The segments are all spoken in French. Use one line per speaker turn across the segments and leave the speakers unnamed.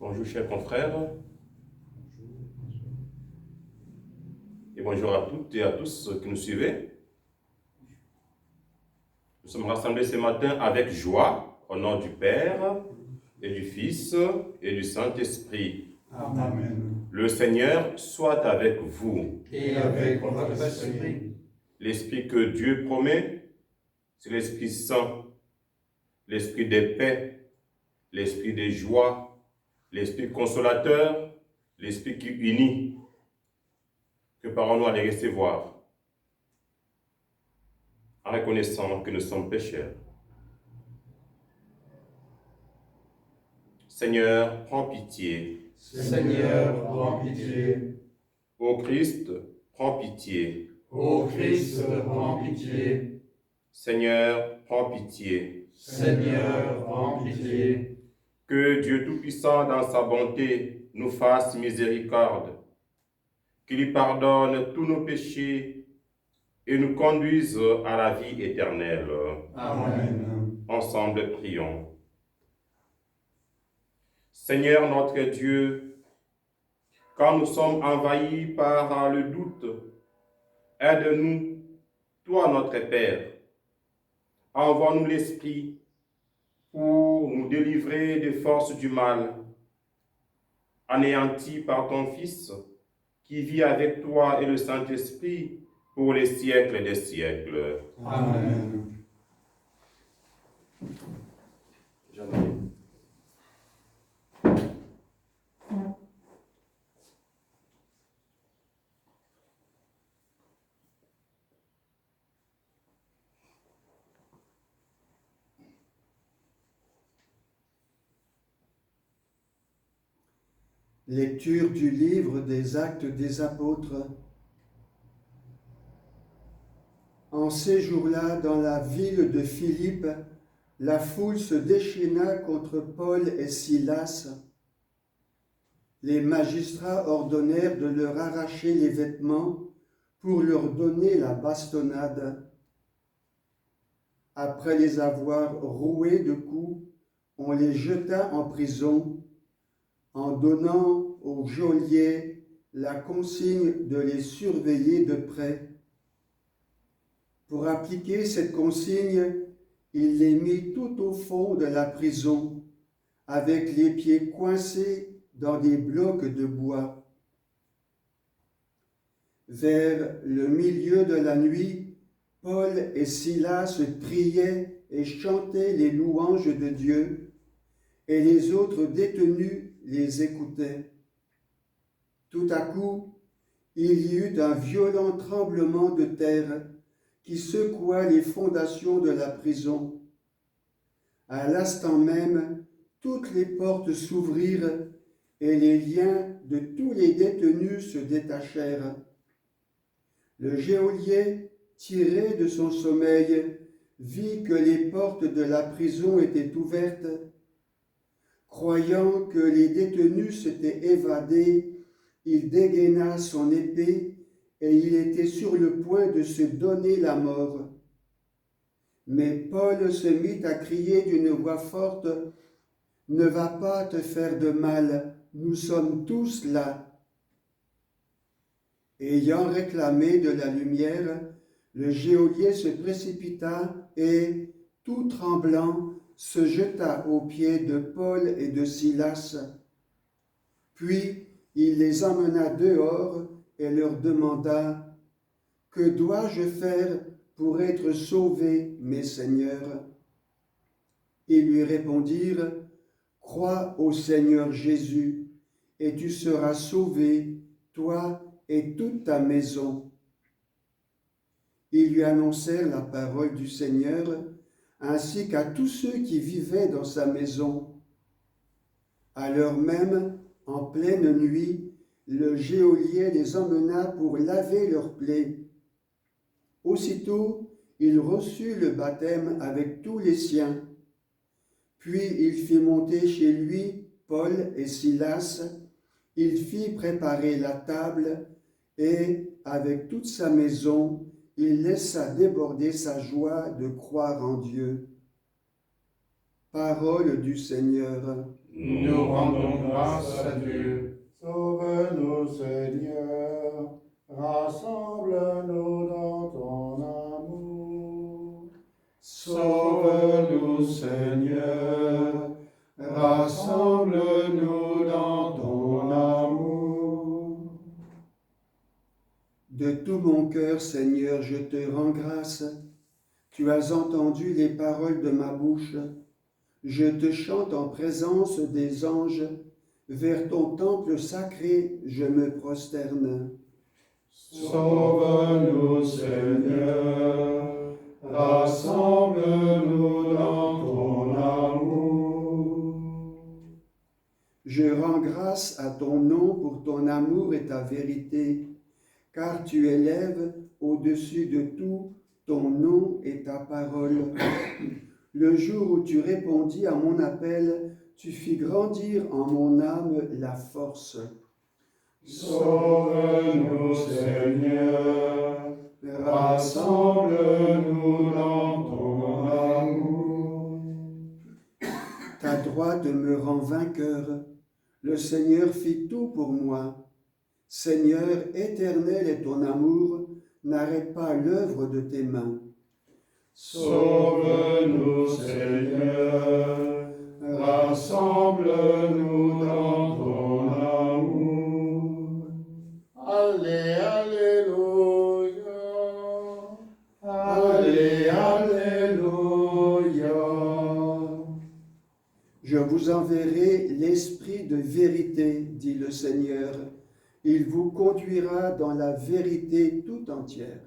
Bonjour chers confrères, et bonjour à toutes et à tous qui nous suivez. Nous sommes rassemblés ce matin avec joie, au nom du Père, et du Fils, et du Saint-Esprit.
Amen.
Le Seigneur soit avec vous.
Et avec votre esprit.
L'Esprit que Dieu promet, c'est l'Esprit Saint, l'Esprit de paix, l'Esprit de joie, l'Esprit consolateur, l'Esprit qui unit. Préparons-nous à les recevoir, en reconnaissant que nous sommes pécheurs. Seigneur, prends pitié.
Seigneur, prends pitié.
Ô Christ, prends pitié.
Ô Christ, prends pitié.
Seigneur, prends pitié.
Seigneur, prends pitié.
Que Dieu Tout-Puissant, dans sa bonté, nous fasse miséricorde, qu'il lui pardonne tous nos péchés et nous conduise à la vie éternelle.
Amen.
Ensemble, prions. Seigneur notre Dieu, quand nous sommes envahis par le doute, aide-nous, toi notre Père. Envoie-nous l'Esprit pour nous délivrer des forces du mal, anéanti par ton Fils, qui vit avec toi et le Saint-Esprit pour les siècles des siècles.
Amen.
Lecture du livre des Actes des Apôtres. En ces jours-là, dans la ville de Philippe, la foule se déchaîna contre Paul et Silas. Les magistrats ordonnèrent de leur arracher les vêtements pour leur donner la bastonnade. Après les avoir roués de coups, on les jeta en prison, en donnant aux geôliers la consigne de les surveiller de près. Pour appliquer cette consigne, il les mit tout au fond de la prison, avec les pieds coincés dans des blocs de bois. Vers le milieu de la nuit, Paul et Silas priaient et chantaient les louanges de Dieu, et les autres détenus les écoutaient. Tout à coup, il y eut un violent tremblement de terre qui secoua les fondations de la prison. À l'instant même, toutes les portes s'ouvrirent et les liens de tous les détenus se détachèrent. Le geôlier, tiré de son sommeil, vit que les portes de la prison étaient ouvertes. Croyant que les détenus s'étaient évadés, il dégaina son épée et il était sur le point de se donner la mort. Mais Paul se mit à crier d'une voix forte, « Ne va pas te faire de mal, nous sommes tous là. » Ayant réclamé de la lumière, le geôlier se précipita et, tout tremblant, se jeta aux pieds de Paul et de Silas. Puis il les emmena dehors et leur demanda, « Que dois-je faire pour être sauvé, mes seigneurs ?» Ils lui répondirent, « Crois au Seigneur Jésus, et tu seras sauvé, toi et toute ta maison. » Ils lui annoncèrent la parole du Seigneur, ainsi qu'à tous ceux qui vivaient dans sa maison. À l'heure même, en pleine nuit, le geôlier les emmena pour laver leurs plaies. Aussitôt, il reçut le baptême avec tous les siens. Puis il fit monter chez lui Paul et Silas. Il fit préparer la table et, avec toute sa maison, il laissa déborder sa joie de croire en Dieu. Parole du Seigneur.
Nous rendons grâce à Dieu.
Sauve-nous, Seigneur, rassemble-nous dans ton amour.
Sauve-nous, Seigneur, rassemble-nous dans ton amour. De tout mon cœur, Seigneur, je te rends grâce. Tu as entendu les paroles de ma bouche. Je te chante en présence des anges. Vers ton temple sacré, je me prosterne.
Sauve-nous, Seigneur, rassemble-nous dans ton amour.
Je rends grâce à ton nom pour ton amour et ta vérité, car tu élèves au-dessus de tout ton nom et ta parole. Le jour où tu répondis à mon appel, tu fis grandir en mon âme la force.
Sauve-nous, Seigneur, rassemble-nous dans ton amour.
Ta droite me rend vainqueur. Le Seigneur fit tout pour moi. Seigneur, éternel est ton amour, n'arrête pas l'œuvre de tes mains.
Sauve-nous, Seigneur, rassemble-nous dans ton amour.
Allez, alléluia.
Allez, alléluia.
Je vous enverrai l'Esprit de vérité, dit le Seigneur. Il vous conduira dans la vérité tout entière.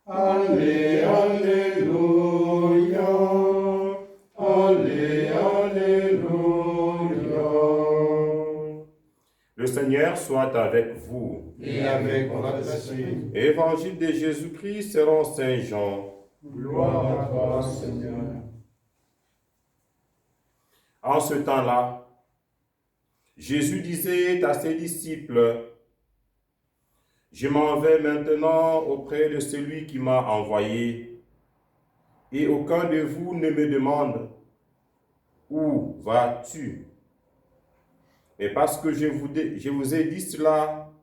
Allez, alléluia. Allez, alléluia.
Le Seigneur soit avec vous.
Et avec votre esprit.
Évangile de Jésus-Christ selon Saint Jean.
Gloire à toi, Seigneur.
En ce temps-là, Jésus disait à ses disciples, « Je m'en vais maintenant auprès de celui qui m'a envoyé, et aucun de vous ne me demande, où vas-tu? Mais parce que je vous ai dit cela,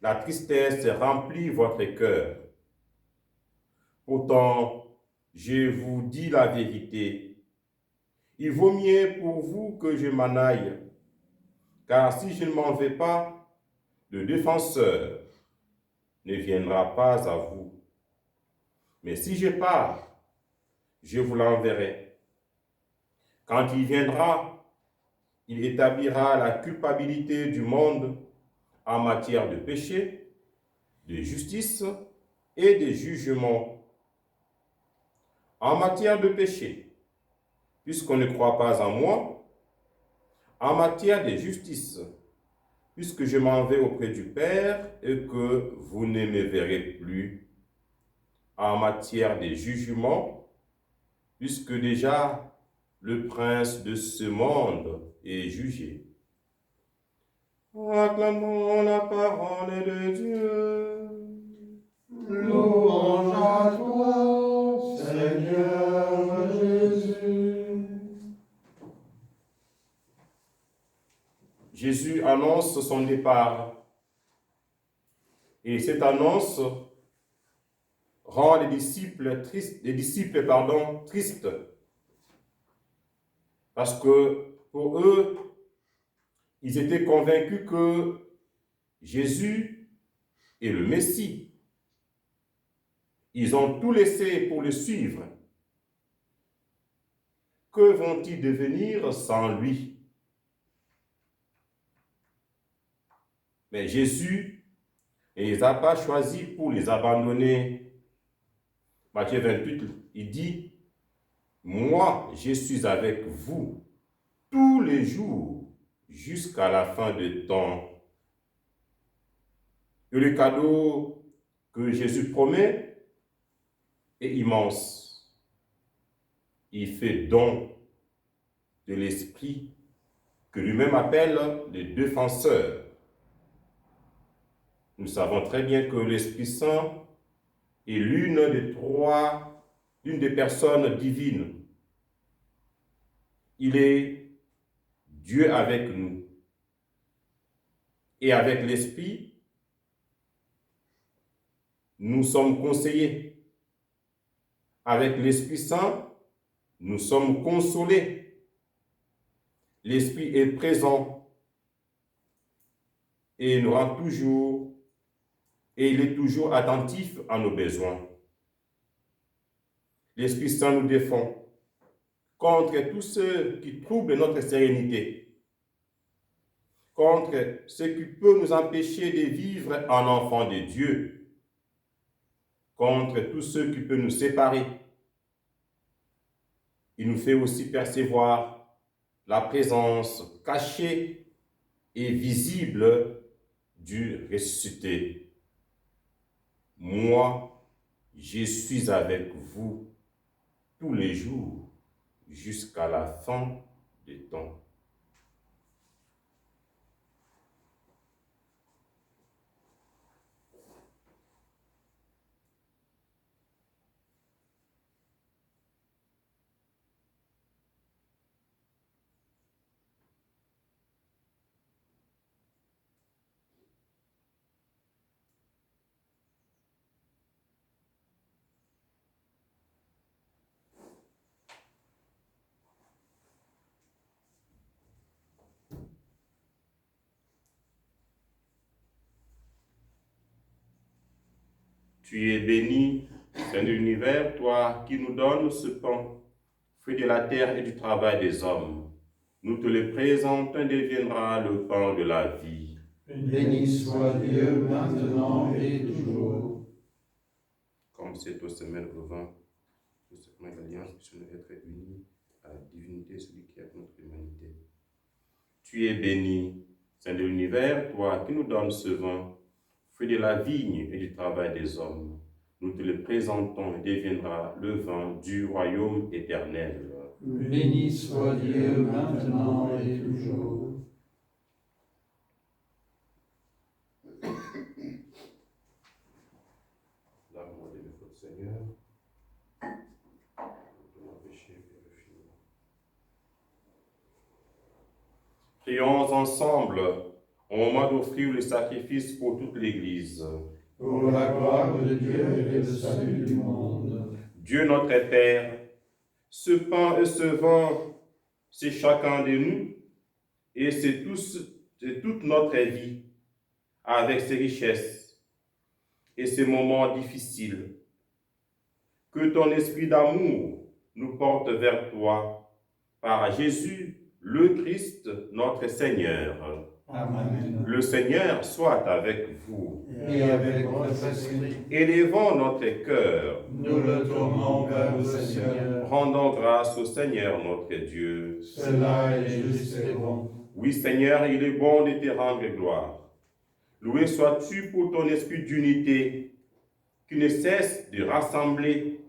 la tristesse remplit votre cœur. Pourtant, je vous dis la vérité. Il vaut mieux pour vous que je m'en aille, car si je ne m'en vais pas, le défenseur ne viendra pas à vous. Mais si je pars, je vous l'enverrai. Quand il viendra, il établira la culpabilité du monde en matière de péché, de justice et de jugement. En matière de péché, puisqu'on ne croit pas en moi. En matière de justice, puisque je m'en vais auprès du Père et que vous ne me verrez plus. En matière de jugement, puisque déjà le prince de ce monde est jugé. Acclamons la parole de Dieu.
Louange à toi, Seigneur Jésus.
Jésus annonce son départ. Et cette annonce rend les disciples tristes. Parce que pour eux, ils étaient convaincus que Jésus est le Messie. Ils ont tout laissé pour le suivre. Que vont-ils devenir sans lui? Mais Jésus ne les a pas choisis pour les abandonner. Matthieu 28, il dit, « Moi, je suis avec vous tous les jours jusqu'à la fin du temps. » Et le cadeau que Jésus promet est immense. Il fait don de l'Esprit que lui-même appelle le défenseur. Nous savons très bien que l'Esprit Saint est l'une des personnes divines. Il est Dieu avec nous. Et avec l'Esprit, nous sommes conseillés. Avec l'Esprit Saint, nous sommes consolés. L'Esprit est présent et nous rend toujours, et il est toujours attentif à nos besoins. L'Esprit Saint nous défend contre tous ceux qui troublent notre sérénité, contre ce qui peut nous empêcher de vivre en enfant de Dieu, contre tous ceux qui peuvent nous séparer. Il nous fait aussi percevoir la présence cachée et visible du ressuscité. Moi, je suis avec vous tous les jours jusqu'à la fin des temps. Tu es béni, Saint de l'univers, toi qui nous donnes ce pain, fruit de la terre et du travail des hommes. Nous te le présentons, deviendra le pain de la vie.
Béni soit Dieu maintenant et toujours.
Comme cette semaine au vin, le sacrement de l'alliance, puissions nous être unis à la divinité, celui qui est notre humanité. Tu es béni, Saint de l'univers, toi qui nous donnes ce vin, fruit de la vigne et du travail des hommes. Nous te le présentons et deviendra le vin du royaume éternel.
Béni soit Dieu maintenant et toujours.
L'amour de notre Seigneur, de nos péchés purifiés. Prions ensemble au moment d'offrir le sacrifice pour toute l'Église.
Pour la gloire de Dieu et le salut du monde.
Dieu notre Père, ce pain et ce vin, c'est chacun de nous et c'est toute notre vie avec ses richesses et ses moments difficiles. Que ton esprit d'amour nous porte vers toi par Jésus, le Christ, notre Seigneur.
Amen.
Le Seigneur soit avec vous.
Et avec votre esprit,
Élevons notre cœur.
nous le tournons vers le Seigneur.
Rendons grâce au Seigneur notre Dieu.
Cela est juste et bon.
Oui, Seigneur, il est bon de te rendre gloire. Loué sois-tu pour ton esprit d'unité qui ne cesse de rassembler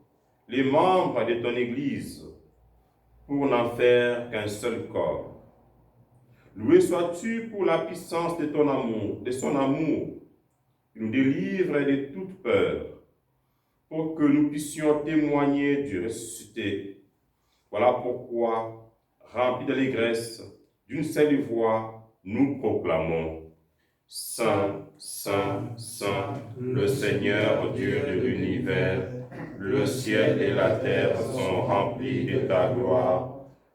les membres de ton Église pour n'en faire qu'un seul corps. Loué sois-tu pour la puissance de ton amour, de son amour, qui nous délivre de toute peur, pour que nous puissions témoigner du ressuscité. Voilà pourquoi, remplis d'allégresse, d'une seule voix, nous proclamons: Saint, Saint, Saint, le Seigneur Dieu de l'univers, le ciel et la terre sont remplis de ta gloire.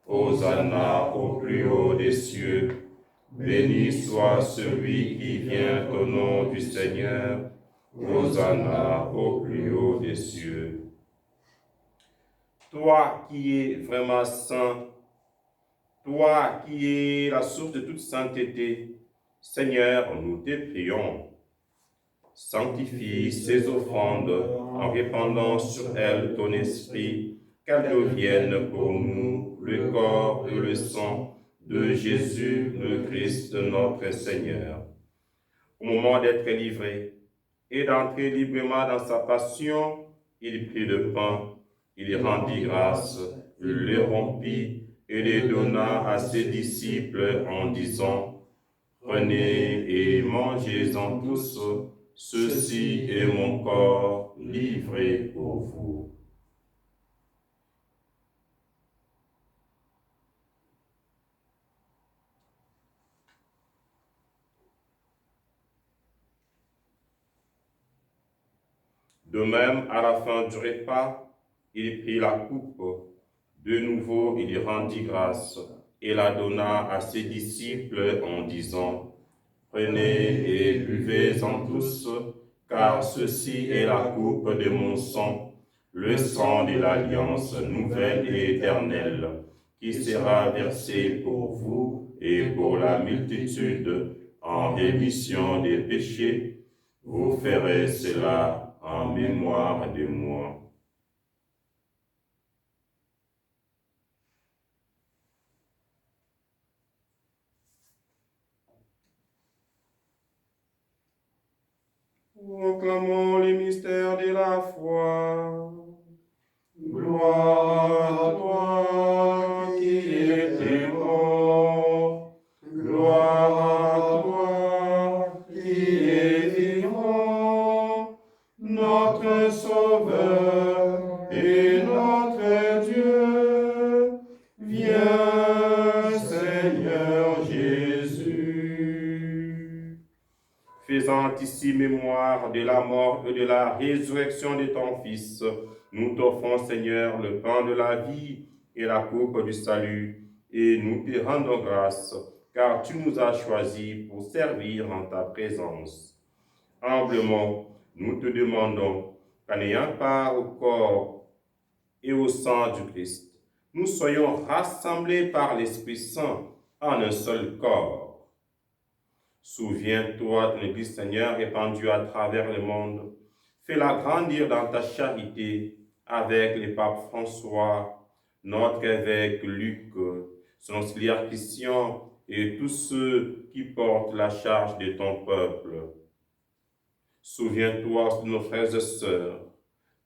Hosanna au plus haut des cieux. Béni soit celui qui vient au nom du Seigneur. Hosanna au plus haut des cieux. Toi qui es vraiment saint, toi qui es la source de toute sainteté, Seigneur, nous te prions. Sanctifie ces offrandes en répandant sur elles ton esprit, qu'elles deviennent pour nous le corps et le sang de Jésus, le Christ, notre Seigneur. Au moment d'être livré et d'entrer librement dans sa passion, il prit le pain, il rendit grâce, il le rompit et le donna à ses disciples en disant: Prenez et mangez-en tous, ceci est mon corps livré pour vous. De même, à la fin du repas, il prit la coupe. De nouveau, il rendit grâce et la donna à ses disciples en disant, « Prenez et buvez-en tous, car ceci est la coupe de mon sang, le sang de l'alliance nouvelle et éternelle, qui sera versé pour vous et pour la multitude en rémission des péchés. Vous ferez cela en mémoire de moi. » Proclamons les mystères de la foi. Gloire à toi qui étais mort. Gloire à toi qui es vivant. Notre Sauveur et notre Dieu. Viens, Seigneur Jésus. Faisant ici mémoire de la mort et de la résurrection de ton Fils, nous t'offrons, Seigneur, le pain de la vie et la coupe du salut, et nous te rendons grâce, car tu nous as choisis pour servir en ta présence. Humblement, nous te demandons qu'en ayant part au corps et au sang du Christ, nous soyons rassemblés par l'Esprit Saint en un seul corps. Souviens-toi de l'Église, Seigneur, répandue à travers le monde. Fais-la grandir dans ta charité avec le pape François, notre évêque Luc, son auxiliaire Christian et tous ceux qui portent la charge de ton peuple. Souviens-toi de nos frères et sœurs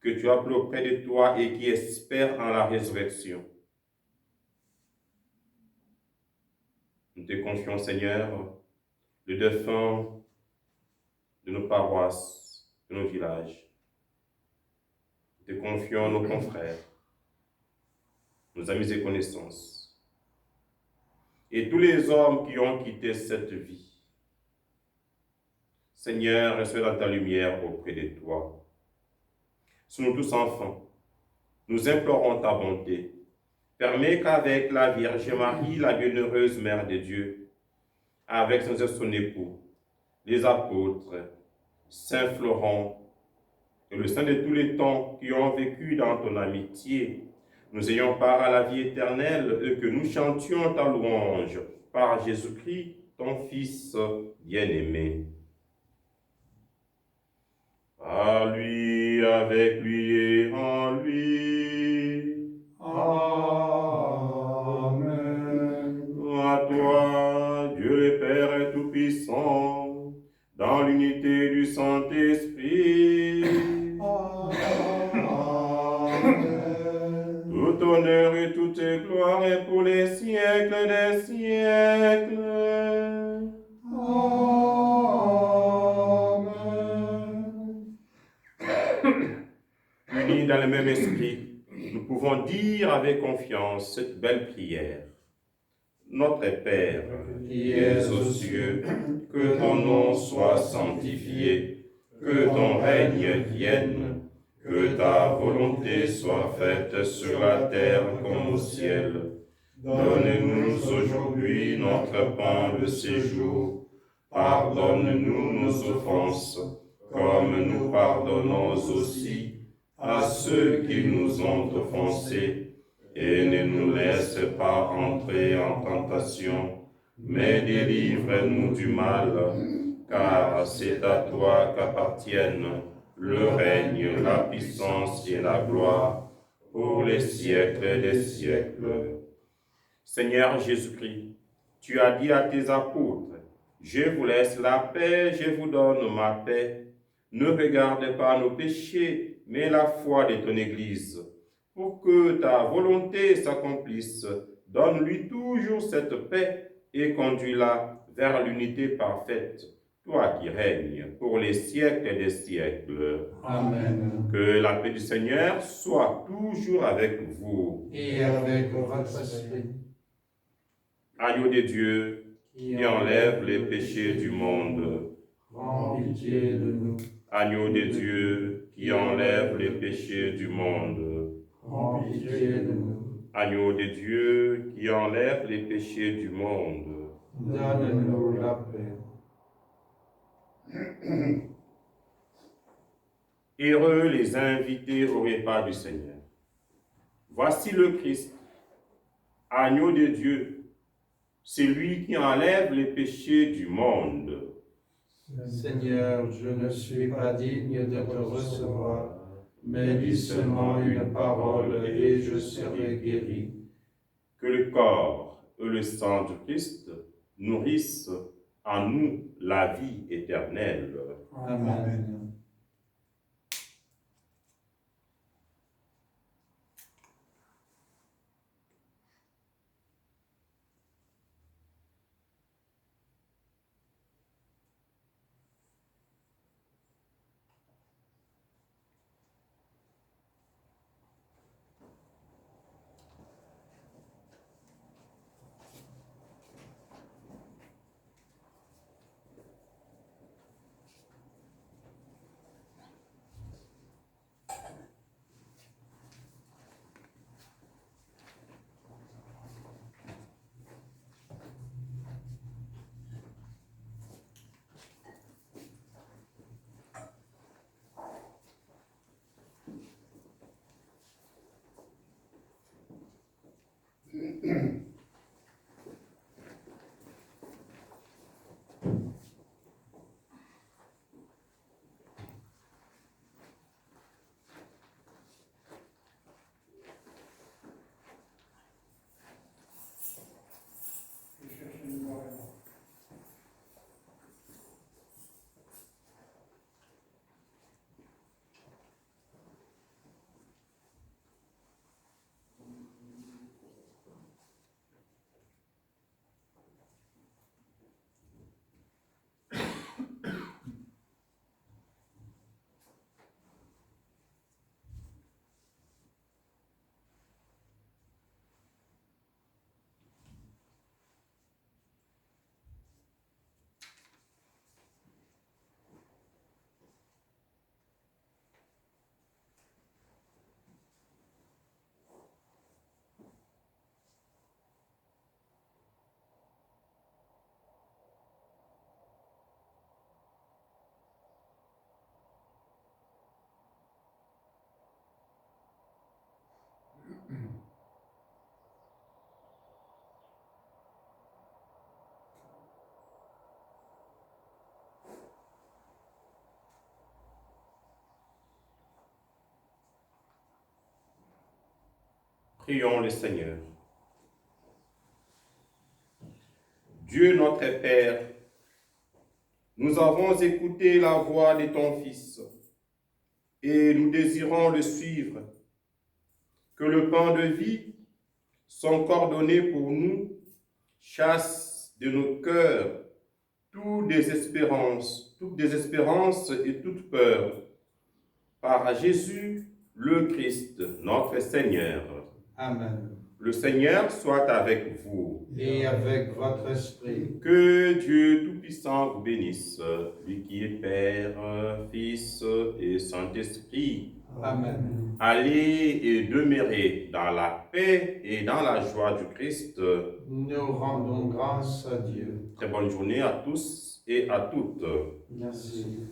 que tu as appelés auprès de toi et qui espèrent en la résurrection. Nous te confions, Seigneur, le défunt de nos paroisses, de nos villages. Nous te confions nos confrères, nos amis et connaissances, et tous les hommes qui ont quitté cette vie. Seigneur, reste dans ta lumière auprès de toi. Sur nous tous enfants, nous implorons ta bonté. Permets qu'avec la Vierge Marie, la bienheureuse Mère de Dieu, avec son époux, les apôtres, Saint Florent et le saint de tous les temps qui ont vécu dans ton amitié, nous ayons part à la vie éternelle et que nous chantions ta louange par Jésus-Christ, ton Fils bien-aimé. Par lui, avec lui et en lui.
Amen.
À toi, Dieu le Père Tout-Puissant, dans l'unité du Saint-Esprit.
Amen.
Tout honneur et toute gloire est pour les siècles des siècles.
Amen.
Unis dans le même esprit, nous pouvons dire avec confiance cette belle prière. Notre Père, qui es aux cieux, que ton nom soit sanctifié, que ton règne vienne, que ta volonté soit faite sur la terre comme au ciel. Donne-nous aujourd'hui notre pain de ce jour. Pardonne-nous nos offenses, comme nous pardonnons aussi à ceux qui nous ont offensés. Et ne nous laisse pas entrer en tentation, mais délivre-nous du mal, car c'est à toi qu'appartiennent le règne, la puissance et la gloire, pour les siècles des siècles. Seigneur Jésus-Christ, tu as dit à tes apôtres, « Je vous laisse la paix, je vous donne ma paix. Ne regarde pas nos péchés, mais la foi de ton Église. Pour que ta volonté s'accomplisse, donne-lui toujours cette paix et conduis-la vers l'unité parfaite, toi qui règnes pour les siècles des siècles.
Amen.
Que la paix du Seigneur soit toujours avec vous.
Et avec votre esprit.
Agneau de Dieu, qui enlève les péchés du monde.
Prends pitié de nous.
Agneau de Dieu, qui enlève les péchés du monde.
Prends pitié de nous.
Agneau de Dieu, qui enlève les péchés du monde.
Donne-nous la paix.
Heureux les invités au repas du Seigneur. Voici le Christ, agneau de Dieu, celui qui enlève les péchés du monde.
Seigneur, je ne suis pas digne de te recevoir, mais dis seulement une parole et je serai guéri.
Que le corps et le sang du Christ nourrissent en nous la vie éternelle.
Amen.
Prions le Seigneur. Dieu notre Père, nous avons écouté la voix de ton Fils et nous désirons le suivre. Que le pain de vie, son corps donné pour nous, chasse de nos cœurs toute désespérance et toute peur. Par Jésus, le Christ, notre Seigneur.
Amen.
Le Seigneur soit avec vous.
Et avec votre esprit.
Que Dieu Tout-Puissant vous bénisse, lui qui est Père, Fils et Saint-Esprit.
Amen.
Allez et demeurez dans la paix et dans la joie du Christ.
Nous rendons grâce à Dieu.
Très bonne journée à tous et à toutes.
Merci.